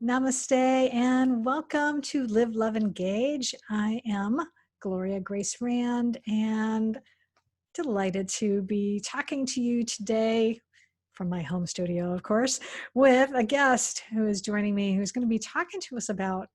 Namaste and welcome to Live, Love, Engage. I am Gloria Grace Rand and delighted to be talking to you today from my home studio, of course, with a guest who is joining me who's going to be talking to us about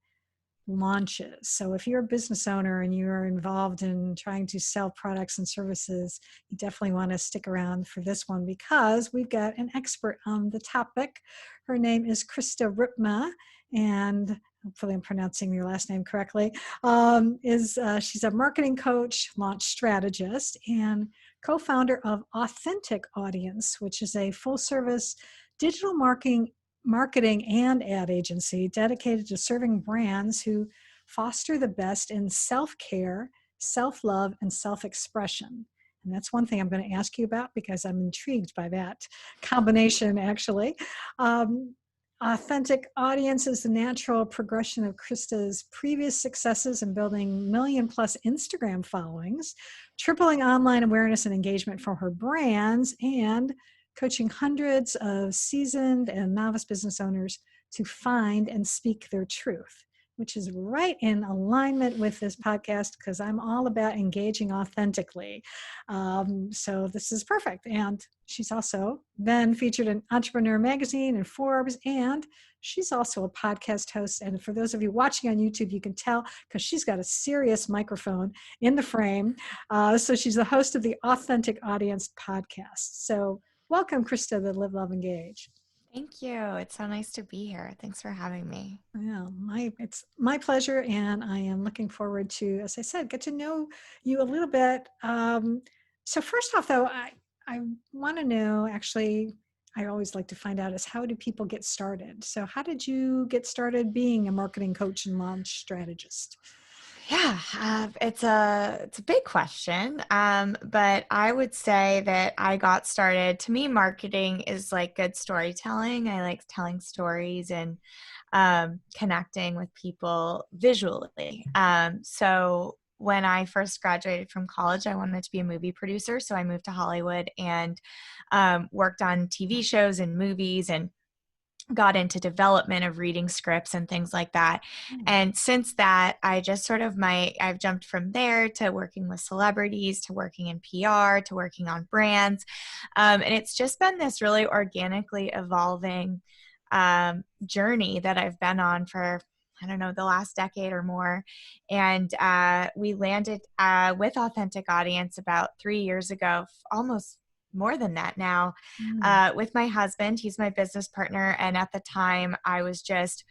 launches. So if you're a business owner and you're involved in trying to sell products and services, you definitely want to stick around for this one because we've got an expert on the topic. Her name is Krista Ripma, and hopefully I'm pronouncing your last name correctly. She's a marketing coach, launch strategist, and co-founder of Authentic Audience, which is a full-service digital marketing and ad agency dedicated to serving brands who foster the best in self-care, self-love, and self-expression. And that's one thing I'm going to ask you about because I'm intrigued by that combination, actually. Authentic Audience is the natural progression of Krista's previous successes in building million-plus Instagram followings, tripling online awareness and engagement for her brands, and coaching hundreds of seasoned and novice business owners to find and speak their truth, which is right in alignment with this podcast because I'm all about engaging authentically. So this is perfect. And she's also been featured in Entrepreneur Magazine and Forbes, and she's also a podcast host. And for those of you watching on YouTube, you can tell because she's got a serious microphone in the frame. So she's the host of the Authentic Audience podcast. So welcome, Krista, to Live, Love, Engage. Thank you. It's so nice to be here. Thanks for having me. Yeah, it's my pleasure, and I am looking forward to, as I said, get to know you a little bit. So first off, though, I want to know, actually, I always like to find out is how do people get started? So how did you get started being a marketing coach and launch strategist? Yeah, it's a big question, but I would say that I got started. To me, marketing is like good storytelling. I like telling stories and connecting with people visually. So when I first graduated from college, I wanted to be a movie producer. So I moved to Hollywood and worked on TV shows and movies and got into development of reading scripts and things like that. And since that, I just sort of I've jumped from there to working with celebrities, to working in PR, to working on brands. And it's just been this really organically evolving journey that I've been on for, I don't know, the last decade or more. And we landed with Authentic Audience about 3 years ago, almost more than that now, with my husband. He's my business partner. And at the time, I was just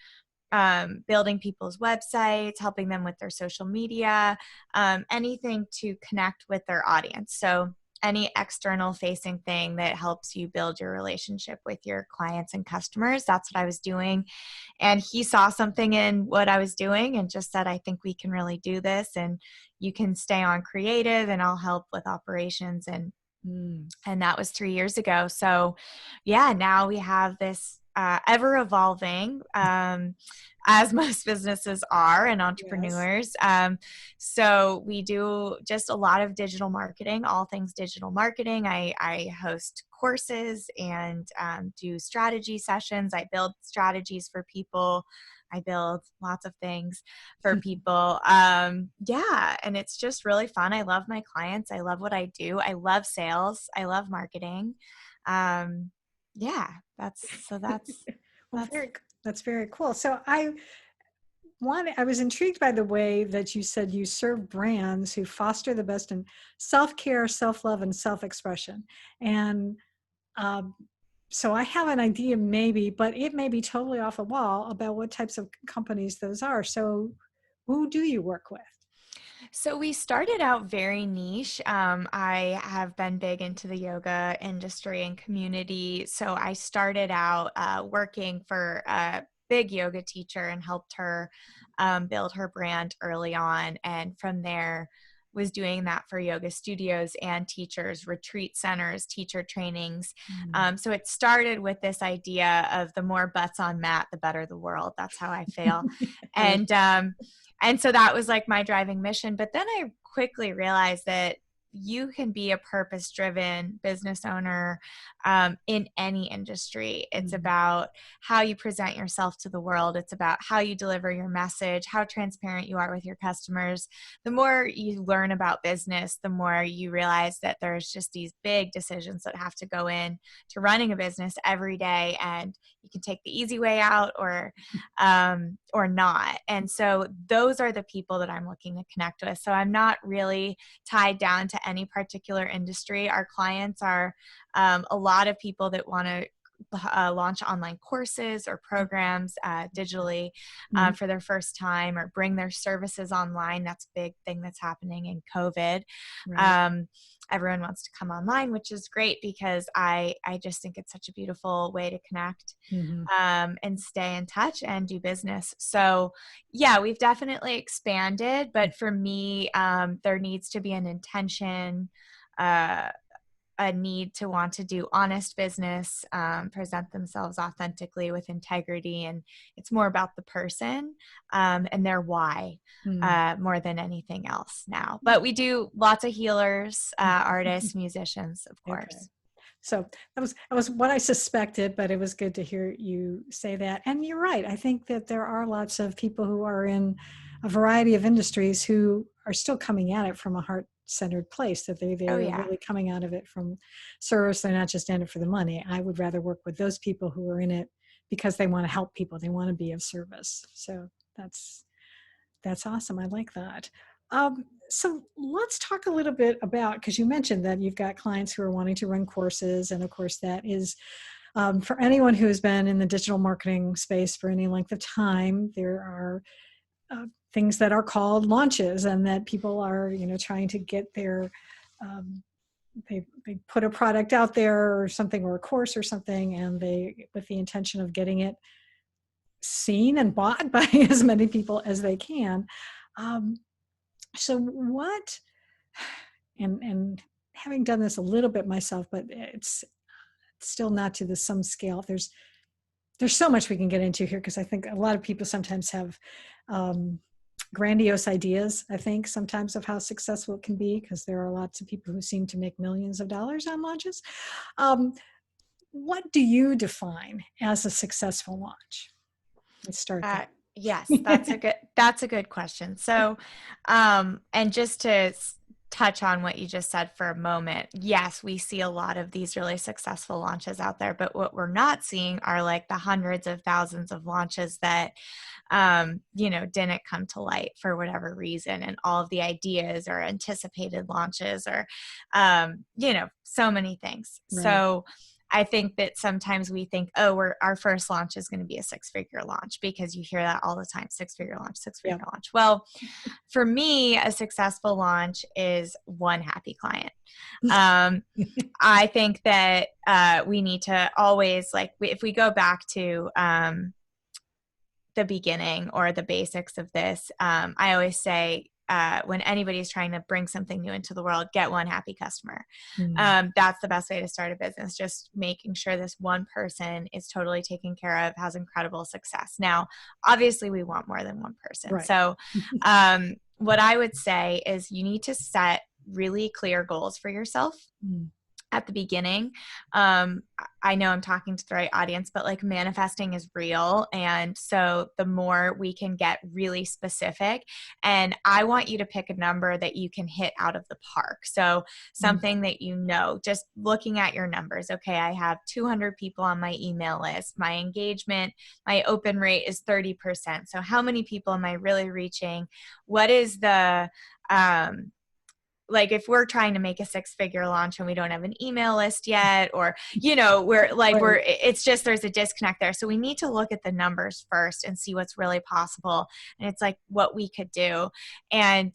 building people's websites, helping them with their social media, anything to connect with their audience. So any external facing thing that helps you build your relationship with your clients and customers, that's what I was doing. And he saw something in what I was doing and just said, I think we can really do this, and you can stay on creative and I'll help with operations. And that was 3 years ago. So yeah, now we have this ever evolving, as most businesses are and entrepreneurs. Yes. So we do just a lot of digital marketing, all things digital marketing. I host courses and do strategy sessions. I build strategies for people. I build lots of things for people. Yeah. And it's just really fun. I love my clients. I love what I do. I love sales. I love marketing. Yeah, that's very cool. So I was intrigued by the way that you said you serve brands who foster the best in self-care, self-love, and self-expression. And so I have an idea maybe, but it may be totally off the wall about what types of companies those are. So who do you work with? So we started out very niche. I have been big into the yoga industry and community. So I started out working for a big yoga teacher and helped her build her brand early on. And from there, was doing that for yoga studios and teachers, retreat centers, teacher trainings. So it started with this idea of the more butts on mat, the better the world. That's how I feel. And so that was like my driving mission. But then I quickly realized that, you can be a purpose-driven business owner in any industry. It's about how you present yourself to the world. It's about how you deliver your message, how transparent you are with your customers. The more you learn about business, the more you realize that there's just these big decisions that have to go in to running a business every day, and you can take the easy way out or not. And so those are the people that I'm looking to connect with. So I'm not really tied down to any particular industry. Our clients are a lot of people that want to launch online courses or programs digitally for their first time, or bring their services online. That's a big thing that's happening in COVID. Right. Everyone wants to come online, which is great because I just think it's such a beautiful way to connect and stay in touch and do business. So yeah, we've definitely expanded, but for me, there needs to be an intention, a need to want to do honest business, present themselves authentically with integrity. And it's more about the person and their why more than anything else now. But we do lots of healers, artists, musicians, of course. Okay. So that was what I suspected, but it was good to hear you say that. And you're right. I think that there are lots of people who are in a variety of industries who are still coming at it from a heart-centered place, that they're really coming out of it from service. They're not just in it for the money. I would rather work with those people who are in it because they want to help people. They want to be of service. So that's awesome. I like that. So let's talk a little bit about, because you mentioned that you've got clients who are wanting to run courses. And of course, that is for anyone who's been in the digital marketing space for any length of time, there are things that are called launches, and that people are, trying to get their, they put a product out there or something, or a course or something, and with the intention of getting it seen and bought by as many people as they can. So what, and having done this a little bit myself, but it's still not to the some scale. There's so much we can get into here, because I think a lot of people sometimes have grandiose ideas, I think, sometimes, of how successful it can be, because there are lots of people who seem to make millions of dollars on launches. What do you define as a successful launch? Let's start there. Yes, that's a good question. So, and just to touch on what you just said for a moment, yes, we see a lot of these really successful launches out there, but what we're not seeing are like the hundreds of thousands of launches that, didn't come to light for whatever reason, and all of the ideas or anticipated launches, or, so many things. Right. So I think that sometimes we think, our first launch is going to be a 6-figure launch, because you hear that all the time, 6-figure launch, 6-figure launch. Well, for me, a successful launch is one happy client. I think that we need to always, if we go back to the beginning or the basics of this, I always say, when anybody's trying to bring something new into the world, get one happy customer. That's the best way to start a business, just making sure this one person is totally taken care of, has incredible success. Now, obviously, we want more than one person. Right. So what I would say is you need to set really clear goals for yourself. At the beginning. I know I'm talking to the right audience, but manifesting is real. And so the more we can get really specific, and I want you to pick a number that you can hit out of the park. So something that, just looking at your numbers. Okay, I have 200 people on my email list. My engagement, my open rate is 30%. So how many people am I really reaching? What is the, if we're trying to make a 6-figure launch and we don't have an email list yet, or, it's just, there's a disconnect there. So we need to look at the numbers first and see what's really possible. And it's what we could do. And,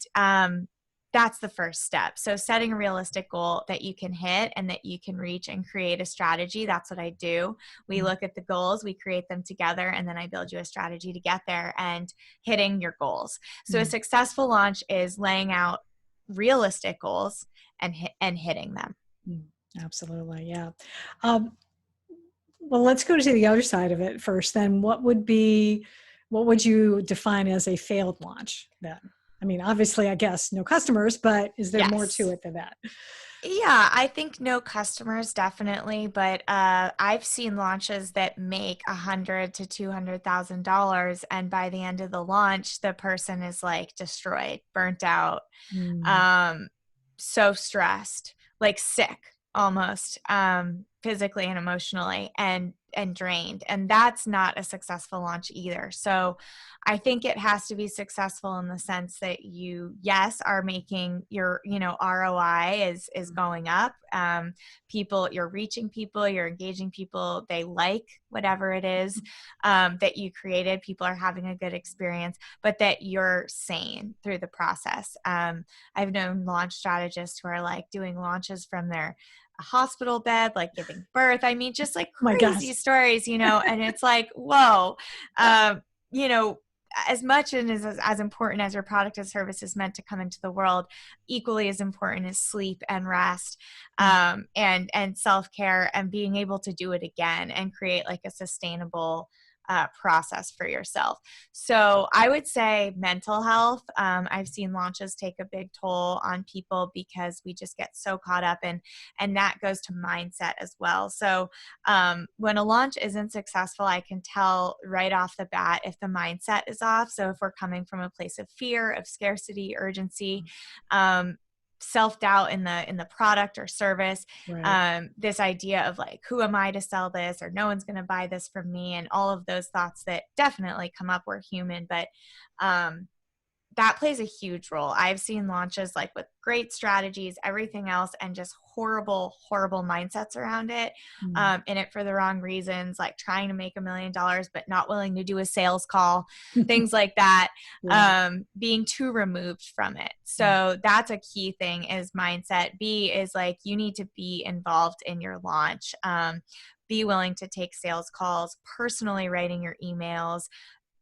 that's the first step. So setting a realistic goal that you can hit and that you can reach, and create a strategy. That's what I do. We look at the goals, we create them together, and then I build you a strategy to get there and hitting your goals. So a successful launch is laying out realistic goals and hitting them. Absolutely. Yeah. Well, let's go to the other side of it first. Then what would you define as a failed launch then? I mean, obviously, I guess no customers, but is there more to Yes. it than that? Yeah, I think no customers definitely, but I've seen launches that make $100,000 to $200,000, and by the end of the launch, the person is like destroyed, burnt out, Mm. um, so stressed, like sick almost, physically and emotionally, and drained. And that's not a successful launch either. So I think it has to be successful in the sense that you, yes, are making your, ROI is going up. People, you're reaching people, you're engaging people, they like whatever it is that you created. People are having a good experience, but that you're sane through the process. I've known launch strategists who are like doing launches from their hospital bed, like giving birth. I mean, just like My crazy gosh. stories, and it's like, whoa, you know, as much and as important as your product or service is meant to come into the world, equally as important is sleep and rest, and self-care, and being able to do it again and create like a sustainable process for yourself. So I would say mental health. I've seen launches take a big toll on people because we just get so caught up in, and that goes to mindset as well. So when a launch isn't successful, I can tell right off the bat if the mindset is off. So if we're coming from a place of fear, of scarcity, urgency, self-doubt in the product or service, Right. this idea of like, who am I to sell this, or no one's going to buy this from me, and all of those thoughts that definitely come up. We're human, but that plays a huge role. I've seen launches like with great strategies, everything else, and just horrible, horrible mindsets around it, Mm. in it for the wrong reasons, like trying to make $1 million, but not willing to do a sales call, things like that, Right. being too removed from it. Mm. So that's a key thing is mindset. B is like, you need to be involved in your launch. Be willing to take sales calls, personally writing your emails,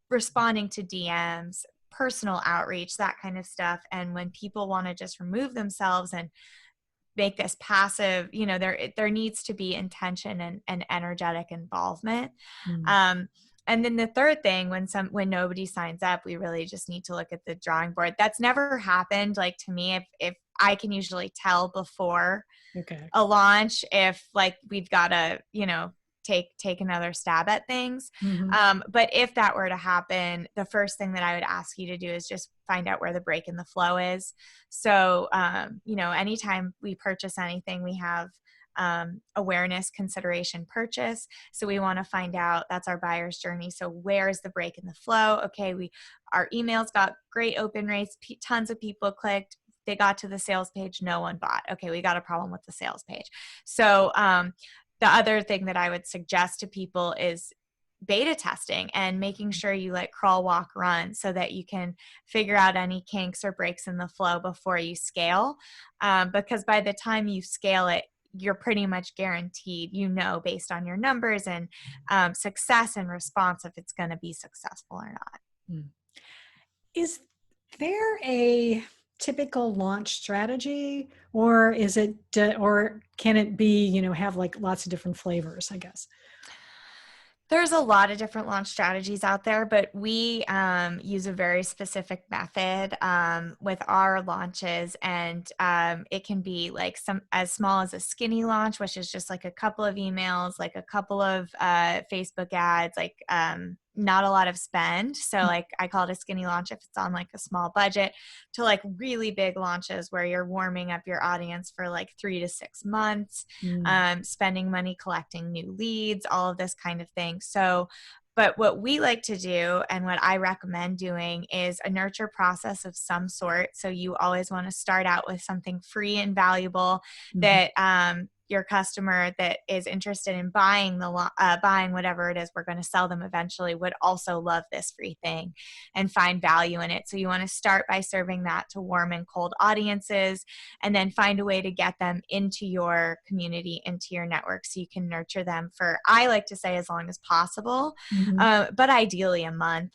responding to DMs, personal outreach, that kind of stuff. And when people want to just remove themselves and make this passive, there needs to be intention and energetic involvement. Mm. Um, and then the third thing, when nobody signs up, we really just need to look at the drawing board. That's never happened. Like to me, if I can usually tell before Okay. a launch if like we've got to take another stab at things, Mm-hmm. but if that were to happen, the first thing that I would ask you to do is just find out where the break in the flow is. So anytime we purchase anything, we have awareness, consideration, purchase. So we want to find out, that's our buyer's journey. So where is the break in the flow? Okay, our emails got great open rates, tons of people clicked, they got to the sales page, no one bought. Okay, we got a problem with the sales page. So the other thing that I would suggest to people is beta testing and making sure you like crawl, walk, run so that you can figure out any kinks or breaks in the flow before you scale. Because by the time you scale it, you're pretty much guaranteed, based on your numbers and success and response, if it's going to be successful or not. Mm. Is there a typical launch strategy, or or can it be, have like lots of different flavors, I guess? There's a lot of different launch strategies out there, but we use a very specific method with our launches, and it can be like some as small as a skinny launch, which is just like a couple of emails, like a couple of Facebook ads, like not a lot of spend. So like I call it a skinny launch if it's on like a small budget, to like really big launches where you're warming up your audience for like 3 to 6 months, Mm. spending money collecting new leads, all of this kind of thing. So, but what we like to do and what I recommend doing is a nurture process of some sort. So you always want to start out with something free and valuable Mhm. that your customer that is interested in buying buying whatever it is we're going to sell them eventually would also love this free thing and find value in it. So you want to start by serving that to warm and cold audiences, and then find a way to get them into your community, into your network, so you can nurture them for, I like to say, as long as possible, Mhm. but ideally a month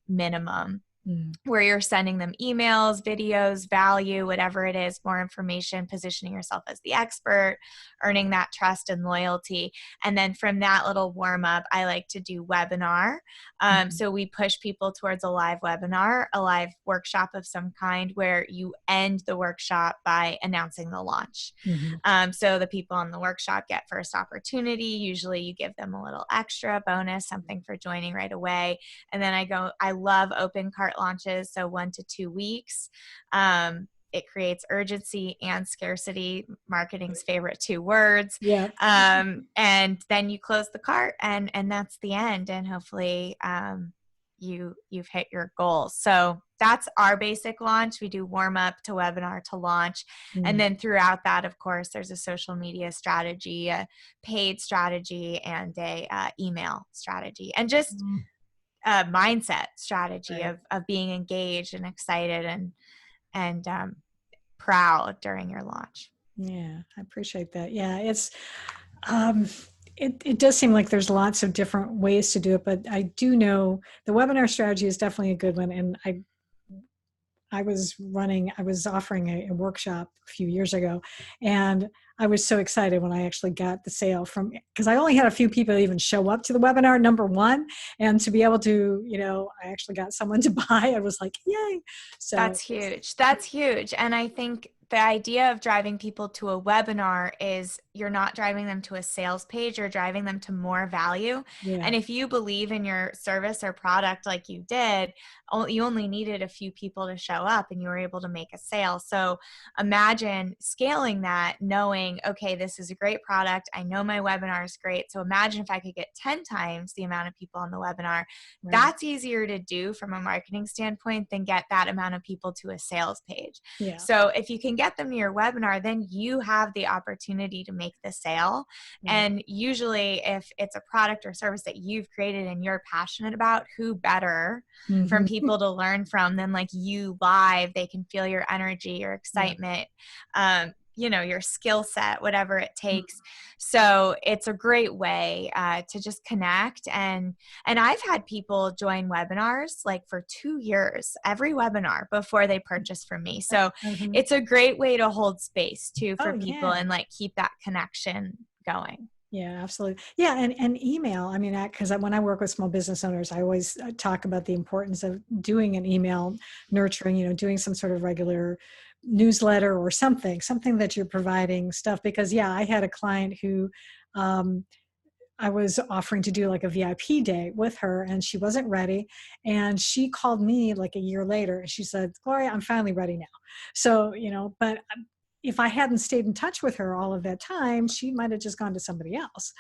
minimum. Mm. where you're sending them emails, videos, value, whatever it is, more information, positioning yourself as the expert, earning that trust and loyalty. And then from that little warm up, I like to do webinar. Mhm. So we push people towards a live webinar, a live workshop of some kind, where you end the workshop by announcing the launch. Mhm. So the people in the workshop get first opportunity. Usually you give them a little extra bonus, something for joining right away. And then I love open cart launches, so 1 to 2 weeks. It creates urgency and scarcity, marketing's favorite two words. Yeah. And then you close the cart, and that's the end. And hopefully you've hit your goals. So that's our basic launch. We do warm up to webinar to launch. And Mm. then throughout that, of course, there's a social media strategy, a paid strategy, and a email strategy, and just Mm. a mindset strategy Right. of being engaged and excited and proud during your launch. Yeah, I appreciate that. Yeah, um, it does seem like there's lots of different ways to do it, but I do know the webinar strategy is definitely a good one. And I was offering a workshop a few years ago, and I was so excited when I actually got the sale from, because I only had a few people even show up to the webinar, number one, and to be able to, I actually got someone to buy. I was like, yay. So That's huge. That's huge. And I think the idea of driving people to a webinar is you're not driving them to a sales page, you're driving them to more value. yeah. And if you believe in your service or product like you did, you only needed a few people to show up and you were able to make a sale. So imagine scaling that, knowing, okay, this is a great product. I know my webinar is great. So imagine if I could get 10 times the amount of people on the webinar. Right. That's easier to do from a marketing standpoint than get that amount of people to a sales page. Yeah. So if you can get them to your webinar, then you have the opportunity to make the sale. Right. And usually if it's a product or service that you've created and you're passionate about, who better from Mhm. people to learn from than like you live? They can feel your energy, your Yeah. excitement, your skill set, whatever it Mm. takes. So it's a great way to just connect. And I've had people join webinars like for 2 years, every webinar before they purchase from me. So Mhm. it's a great way to hold space too Oh for people yeah. and like keep that connection going. Yeah, absolutely. Yeah, and email. I mean, because when I work with small business owners, I always talk about the importance of doing an email nurturing. Doing some sort of regular newsletter or something that you're providing stuff. Because yeah, I had a client who um, I was offering to do like a VIP day with her, and she wasn't ready. And she called me like a year later, and she said, "Gloria, I'm finally ready now." So but if I hadn't stayed in touch with her all of that time, she might have just gone to somebody else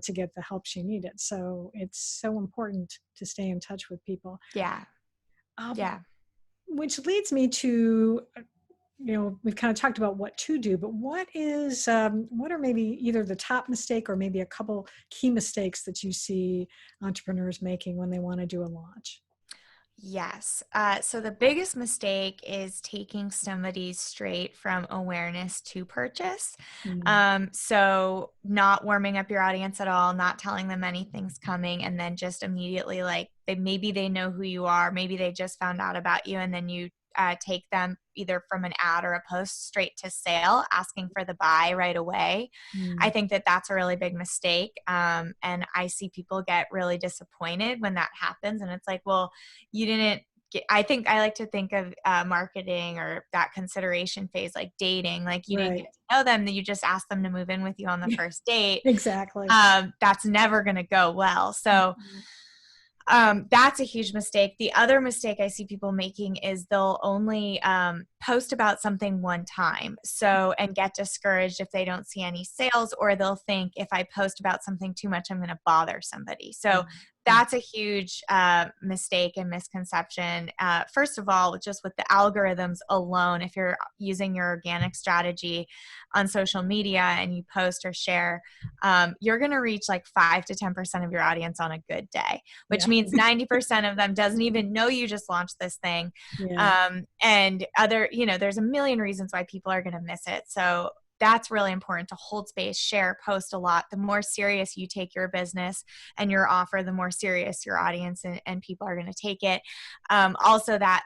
to get the help she needed. So it's so important to stay in touch with people. Yeah. Um, Yeah. which leads me to, we've kind of talked about what to do, but what are maybe either the top mistake or maybe a couple key mistakes that you see entrepreneurs making when they want to do a launch? Yes. So the biggest mistake is taking somebody straight from awareness to purchase. Mm. So not warming up your audience at all, not telling them anything's coming, and then just immediately like maybe they know who you are, maybe they just found out about you, and then you take them either from an ad or a post straight to sale, asking for the buy right away. I Mm. think that that's a really big mistake. And I see people get really disappointed when that happens. And it's like, well, you didn't I think I like to think of marketing or that consideration phase like dating. Like you didn't Right. get to know them, that you just asked them to move in with you on the first date. Exactly. That's never going to go well. So Mhm. that's a huge mistake. The other mistake I see people making is they'll only post about something one time. So, and get discouraged if they don't see any sales, or they'll think if I post about something too much, I'm going to bother somebody. So, Yeah. that's a huge mistake and misconception. First of all, just with the algorithms alone, if you're using your organic strategy on social media and you post or share, you're going to reach like 5 to 10% of your audience on a good day, which Yeah. means 90% of them doesn't even know you just launched this thing. Yeah. And there's a million reasons why people are going to miss it. So that's really important, to hold space, share, post a lot. The more serious you take your business and your offer, the more serious your audience and people are going to take it. Also that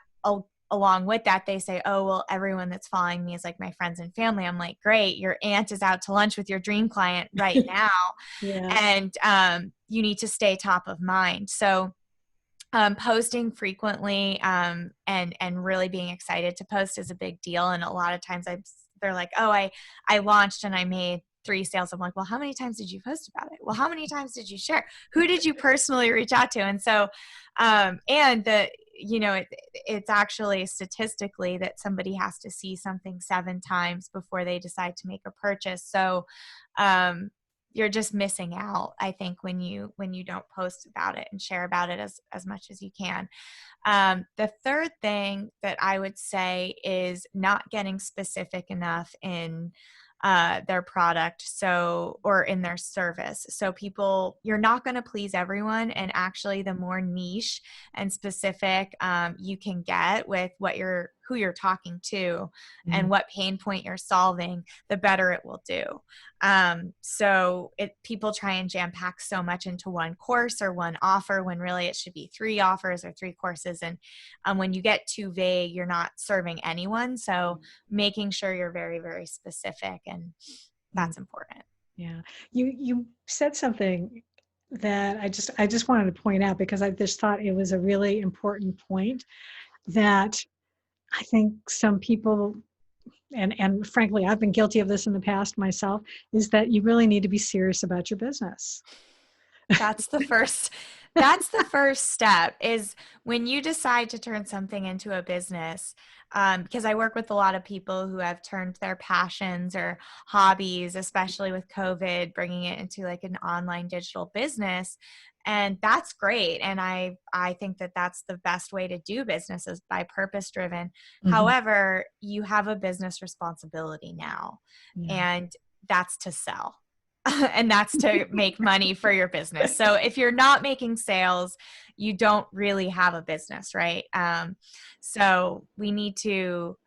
along with that, they say, oh, well, everyone that's following me is like my friends and family. I'm like, great. Your aunt is out to lunch with your dream client right now. Yeah. And you need to stay top of mind. So posting frequently and really being excited to post is a big deal. And a lot of times they're like, oh, I launched and I made 3 sales. I'm like, well, how many times did you post about it? Well, how many times did you share? Who did you personally reach out to? And so, and it's actually statistically that somebody has to see something 7 times before they decide to make a purchase. So, you're just missing out, I think, when you don't post about it and share about it as much as you can. The third thing that I would say is not getting specific enough in their product, or in their service. So you're not going to please everyone. And actually, the more niche and specific you can get with who you're talking to and what pain point you're solving, the better it will do. People try and jam pack so much into one course or one offer when really it should be 3 offers or 3 courses. And when you get too vague, you're not serving anyone. So making sure you're very, very specific, and that's important. Yeah. You said something that I just wanted to point out, because I just thought it was a really important point, that I think some people, and frankly, I've been guilty of this in the past myself, is that you really need to be serious about your business. That's the first step, is when you decide to turn something into a business. Because I work with a lot of people who have turned their passions or hobbies, especially with COVID, bringing it into like an online digital business. And that's great. And I think that that's the best way to do business, is by purpose driven. However, you have a business responsibility now, and that's to sell. And that's to make money for your business. So if you're not making sales, you don't really have a business, right? So we need to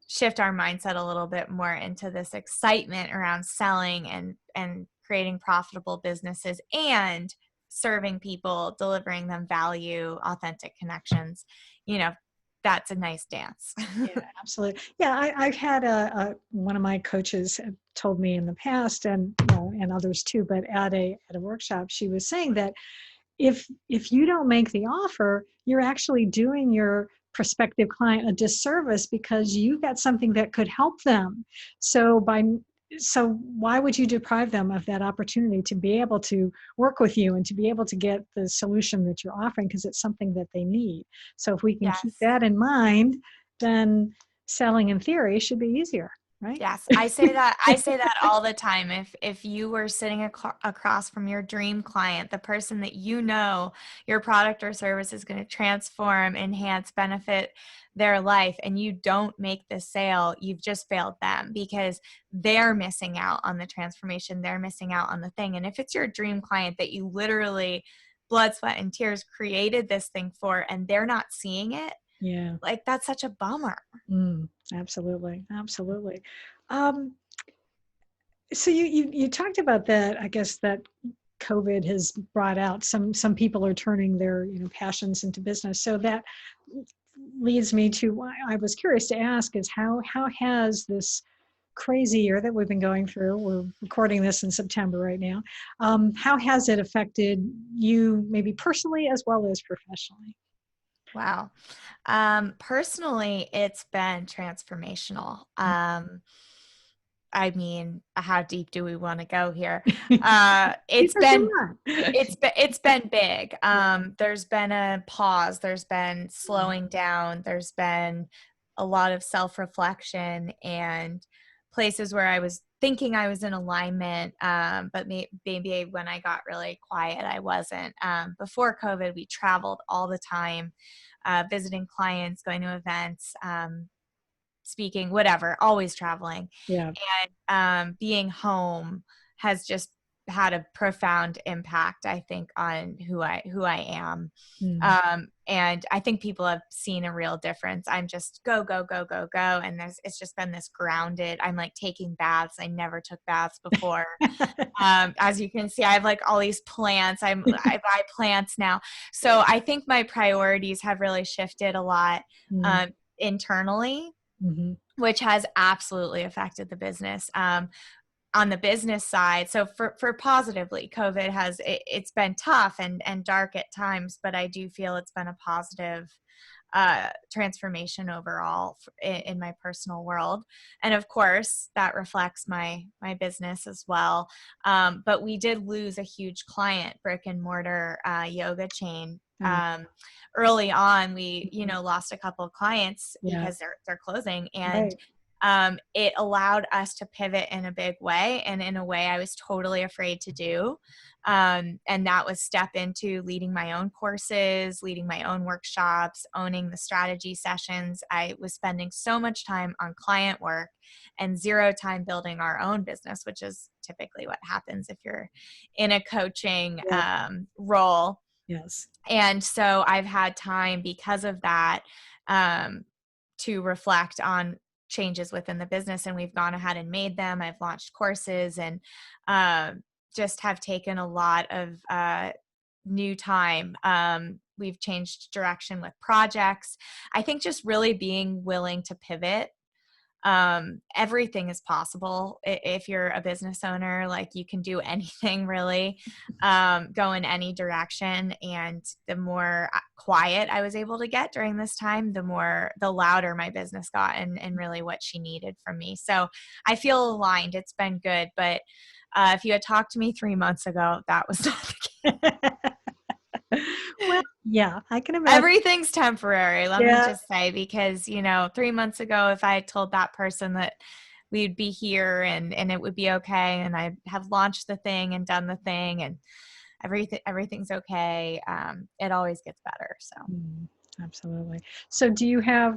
shift our mindset a little bit more into this excitement around selling and creating profitable businesses and serving people, delivering them value, authentic connections. That's a nice dance. Yeah, absolutely. Yeah, I've had one of my coaches told me in the past, and and others too, but at a workshop, she was saying that if you don't make the offer, you're actually doing your prospective client a disservice, because you got something that could help them. So why would you deprive them of that opportunity to be able to work with you and to be able to get the solution that you're offering, because it's something that they need. So if we can keep Yes. that in mind, then selling in theory should be easier, right? Yes, I say that all the time. If you were sitting across from your dream client, the person that your product or service is going to transform, enhance, benefit their life, and you don't make the sale, you've just failed them, because they're missing out on the transformation. They're missing out on the thing. And if it's your dream client that you literally blood, sweat, and tears created this thing for, and they're not seeing it, Yeah. like, that's such a bummer. Absolutely. Absolutely. Um, so you talked about that, I guess, that COVID has brought out some people are turning their passions into business. So that leads me to why I was curious to ask is how has this crazy year that we've been going through, we're recording this in September right now, how has it affected you, maybe personally as well as professionally? Wow. Personally, it's been transformational. I mean, how deep do we want to go here? Keep us in mind. It's been big. Yeah. There's been a pause. There's been slowing down. There's been a lot of self-reflection and places where I was thinking I was in alignment, but maybe when I got really quiet, I wasn't. Before COVID, we traveled all the time, visiting clients, going to events, speaking, whatever, always traveling. Yeah. And being home has just had a profound impact, I think, on who I am. Mm. And I think people have seen a real difference. I'm just go, go, go, go, go. And it's just been this grounded, I'm like taking baths. I never took baths before. As you can see, I have like all these plants. I buy plants now. So I think my priorities have really shifted a lot Mm. internally, Mm-hmm. which has absolutely affected the business. On the business side, so for positively, COVID it's been tough and dark at times, but I do feel it's been a positive transformation overall in my personal world. And of course that reflects my business as well. But we did lose a huge client, brick and mortar yoga chain. Early on, we, lost a couple of clients Yeah. because they're closing, and Right. it allowed us to pivot in a big way, and in a way I was totally afraid to do. And that was step into leading my own courses, leading my own workshops, owning the strategy sessions. I was spending so much time on client work and zero time building our own business, which is typically what happens if you're in a coaching Yeah. role. Yes. And so I've had time because of that to reflect on changes within the business, and we've gone ahead and made them. I've launched courses, and just have taken a lot of new time. We've changed direction with projects. I think just really being willing to pivot. Everything is possible if you're a business owner. Like, you can do anything really, go in any direction. And the more quiet I was able to get during this time, the louder my business got, and really what she needed from me. So I feel aligned. It's been good. But if you had talked to me 3 months ago, that was not the case. Well, yeah, I can imagine. Everything's temporary, let me Yeah. just say, because 3 months ago, if I had told that person that we'd be here and it would be okay, and I have launched the thing and done the thing, and everything's okay, it always gets better. So Mm, absolutely. So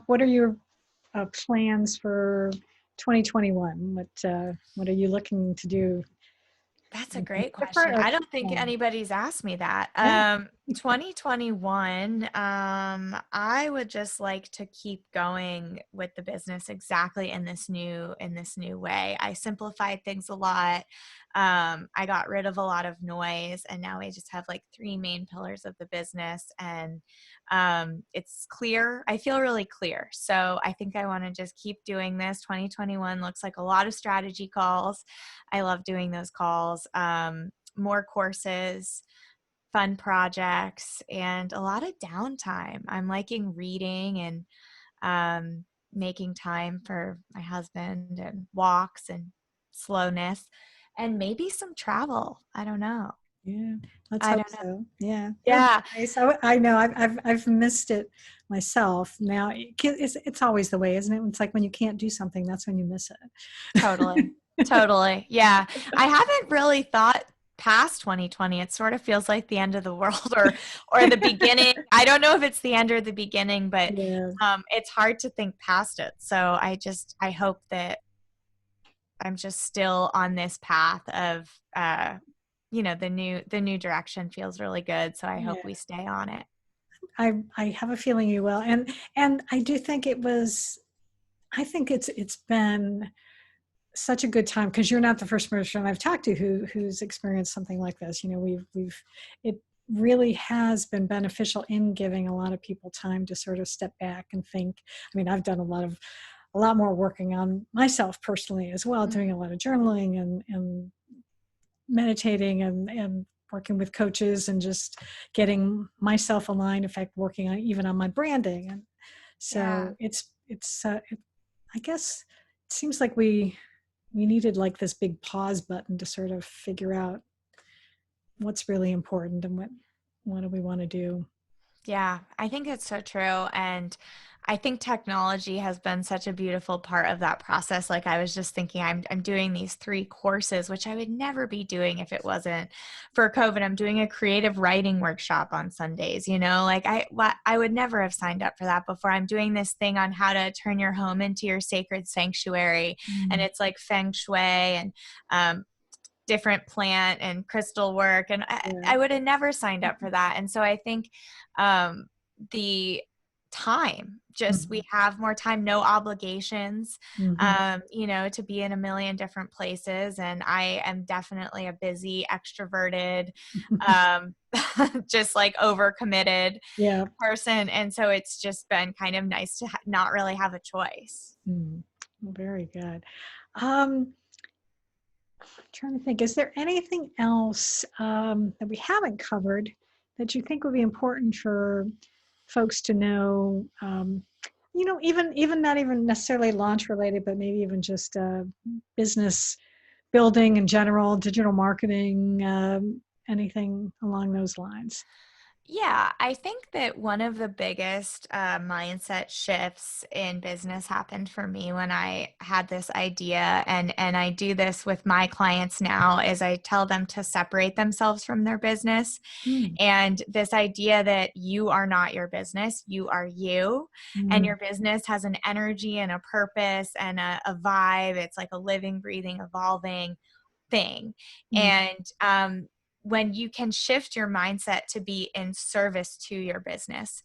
what are your plans for 2021? What are you looking to do? that's a Anything great different question. or I don't think same? anybody's asked me that. Yeah. 2021, I would just like to keep going with the business exactly in this new way. I simplified things a lot. I got rid of a lot of noise, and now we just have like three main pillars of the business, and it's clear. I feel really clear. So I think I want to just keep doing this. 2021 looks like a lot of strategy calls. I love doing those calls. More courses, fun projects, and a lot of downtime. I'm liking reading and making time for my husband, and walks and slowness, and maybe some travel. I don't know. Yeah. Let's I hope don't know. so. Yeah. That'd Yeah, be nice. I know I've missed it myself. Now it's always the way, isn't it? It's like when you can't do something, that's when you miss totally. it. Totally. Yeah. I haven't really thought past 2020. It sort of feels like the end of the world, or the beginning. I don't know if it's the end or the beginning, but Yeah. it's hard to think past it. So I hope that I'm just still on this path of the new direction feels really good. So I hope Yeah. we stay on it. I have a feeling you will. And I do think I think it's been such a good time, because you're not the first person I've talked to who's experienced something like this. It really has been beneficial in giving a lot of people time to sort of step back and think. I mean, I've done a lot more working on myself personally as well, doing a lot of journaling and meditating and working with coaches and just getting myself aligned. In fact, working on even on my branding. And Yeah. so I guess it seems like we needed like this big pause button to sort of figure out what's really important and what do we want to do. Yeah, I think it's so true. And I think technology has been such a beautiful part of that process. Like, I was just thinking, I'm doing these 3 courses, which I would never be doing if it wasn't for COVID. I'm doing a creative writing workshop on Sundays, like I would never have signed up for that before. I'm doing this thing on how to turn your home into your sacred sanctuary. And Mm. it's like feng shui, and different plant and crystal work. And Yeah. I would have never signed up for that. And so I think the time, just we Mhm. have more time, no obligations, Mhm. to be in a million different places. And I am definitely a busy, extroverted, just like overcommitted Yeah. person. And so it's just been kind of nice to not really have a choice. Mm. Very good. Um, Trying to think, is there anything else that we haven't covered that you think would be important for folks to know? Even not even necessarily launch related, but maybe even just business building in general, digital marketing, anything along those lines. Yeah, I think that one of the biggest mindset shifts in business happened for me when I had this idea, and I do this with my clients now, is I tell them to separate themselves from their business. Mm, And this idea that you are not your business, you are you, and mm, your business has an energy and a purpose and a vibe. It's like a living, breathing, evolving thing. mm, And when you can shift your mindset to be in service to your business,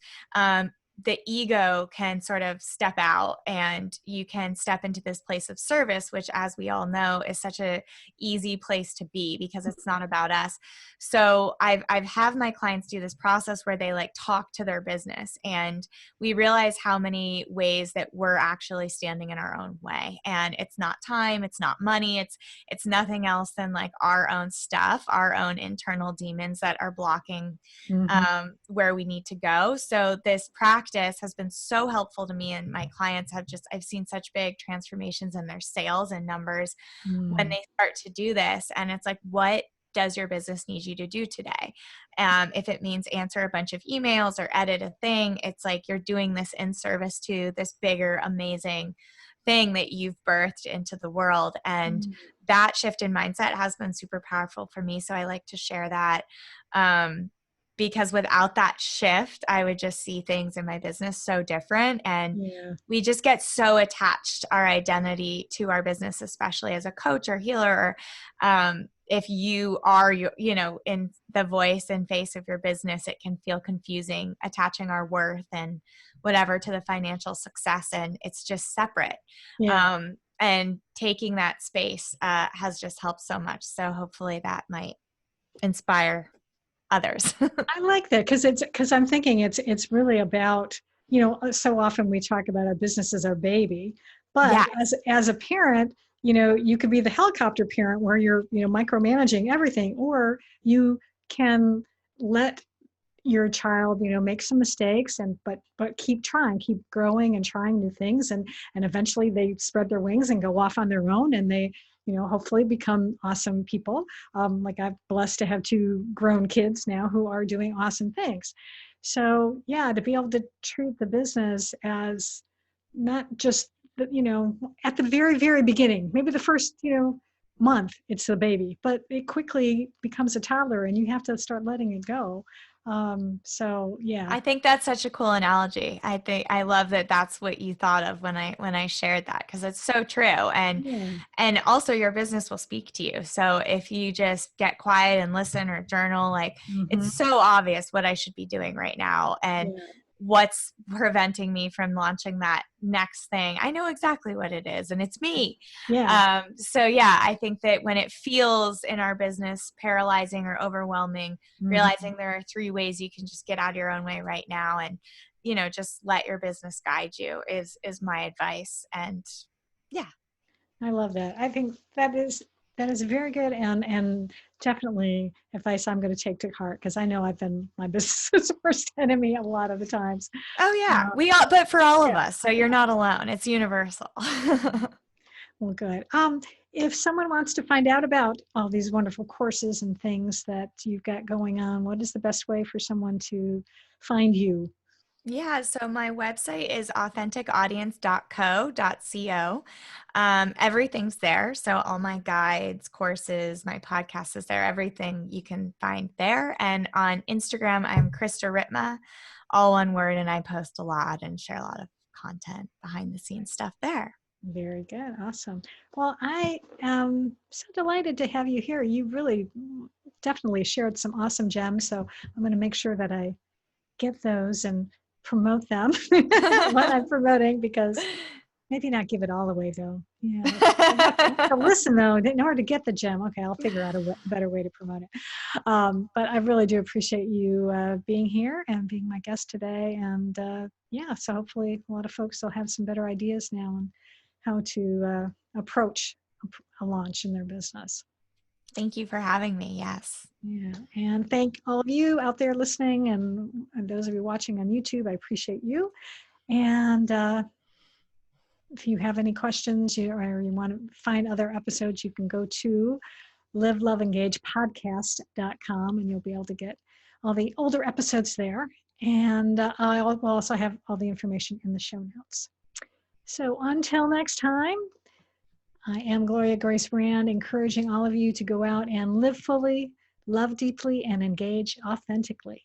the ego can sort of step out and you can step into this place of service, which, as we all know, is such a easy place to be because it's not about us. So I've had my clients do this process where they like talk to their business, and we realize how many ways that we're actually standing in our own way. And it's not time, it's not money, it's nothing else than like our own stuff, our own internal demons that are blocking mhm, where we need to go. So this practice has been so helpful to me, and my clients I've seen such big transformations in their sales and numbers when mm, they start to do this. And it's like, what does your business need you to do today? If it means answer a bunch of emails or edit a thing, it's like you're doing this in service to this bigger, amazing thing that you've birthed into the world. And mm, that shift in mindset has been super powerful for me. So I like to share that. Um, because without that shift, I would just see things in my business so different. And yeah. we just get so attached our identity to our business, especially as a coach or healer, or if you are in the voice and face of your business, it can feel confusing attaching our worth and whatever to the financial success, and it's just separate. Yeah. And taking that space has just helped so much. So hopefully that might inspire others. I like that because I'm thinking it's really about, so often we talk about our business as our baby, but Yeah. as a parent, you could be the helicopter parent where you're, micromanaging everything, or you can let your child, make some mistakes but keep trying, keep growing and trying new things, and eventually they spread their wings and go off on their own, and they, hopefully become awesome people. Like I'm blessed to have two grown kids now who are doing awesome things. So yeah, to be able to treat the business as not just at the very, very beginning, maybe the first, month it's a baby, but it quickly becomes a toddler and you have to start letting it go. So yeah. I think that's such a cool analogy. I love that that's what you thought of when I shared that, because it's so true. Yeah. And also your business will speak to you. So if you just get quiet and listen or journal, like it's Hmm. so obvious what I should be doing right now and Yeah. what's preventing me from launching that next thing. I know exactly what it is, and it's me. Yeah. So yeah, I think that when it feels in our business paralyzing or overwhelming, Hmm. realizing there are three ways you can just get out of your own way right now, and just let your business guide you is my advice. And yeah. I love that. I think that is very good, and definitely advice I'm going to take to heart, because I know I've been my business's worst enemy a lot of the times. Oh yeah, Uh, we all, but for all yeah. of us, so you're not alone, it's universal. Well, good. If someone wants to find out about all these wonderful courses and things that you've got going on, what is the best way for someone to find you? Yeah, so my website is authenticaudience.co.co. Everything's there. So all my guides, courses, my podcast is there. Everything you can find there. And on Instagram, I'm Krista Ripma, all one word, and I post a lot and share a lot of content, behind the scenes stuff there. Very good. Awesome. Well, I am so delighted to have you here. You really definitely shared some awesome gems. So I'm going to make sure that I get those and promote them when I'm promoting, because maybe not give it all away though. Yeah. You have to listen though in order to get the gem. Okay, I'll figure out a better way to promote it. But I really do appreciate you being here and being my guest today. And yeah, so hopefully a lot of folks will have some better ideas now on how to approach a launch in their business. Thank you for having me. Yes. Yeah, and thank all of you out there listening, and those of you watching on YouTube. I appreciate you. And if you have any questions or you want to find other episodes, you can go to liveloveengagepodcast.com, and you'll be able to get all the older episodes there. And I'll also have all the information in the show notes. So until next time, I am Gloria Grace Rand, encouraging all of you to go out and live fully, love deeply, and engage authentically.